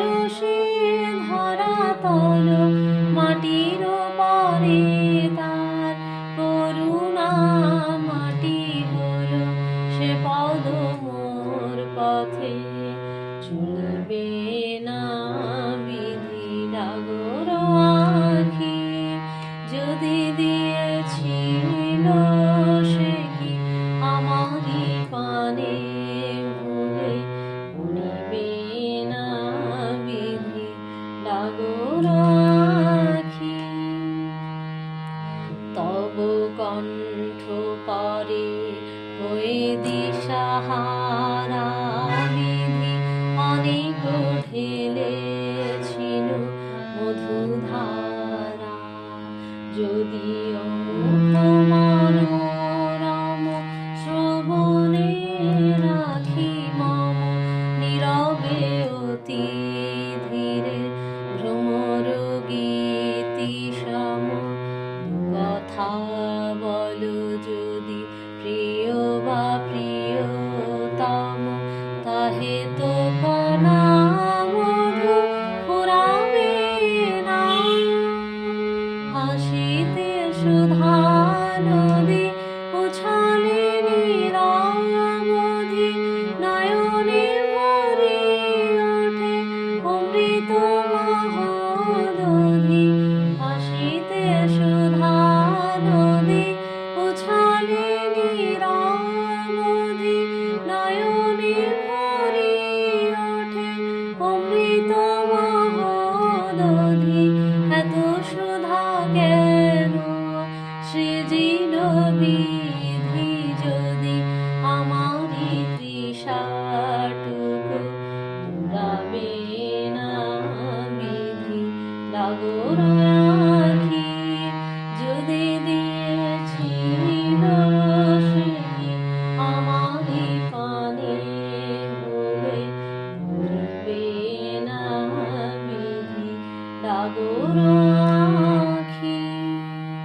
পরশে ধরাতল মাটির পরে তার করুণা মাটি হলো সে পদ মোর পথে চলবে না বিধি ডাগর আঁখি যদি দিয়েছিল সে কি আমারই পানে ভুলে উড়িবে না বিধি ডাগর আঁখি তব কণ্ঠ পরে হয়ে দিশাহারা বিধি অনেক ঢেলেছিল মধুধারা যদিও মনোরম শ্রবণে রাখি মম নীরবে অতি ধীরে ভ্রমর গীতি সম কথা বলো যদি প্রিয় বা প্রিয়তম তাহে তো কণা মধু ফুরাবে না হাসিতে সুধা নদী উছালে নিরবধি নয়নে ভরে ওঠে অমৃত মহোদধি হাসিতে সুধা নদী উছালে নিরবধি নয়নে ভরে ওঠে অমৃত মহোদধি এত সুধা কেন সৃজিল বিধি যদি আমারি তৃষাটুকু পুরাবে না বিধি ডাগর আঁখি যদি দিয়েছিল সে কি আমারি পানে ভুলে উড়িবে না বিধি ডাগর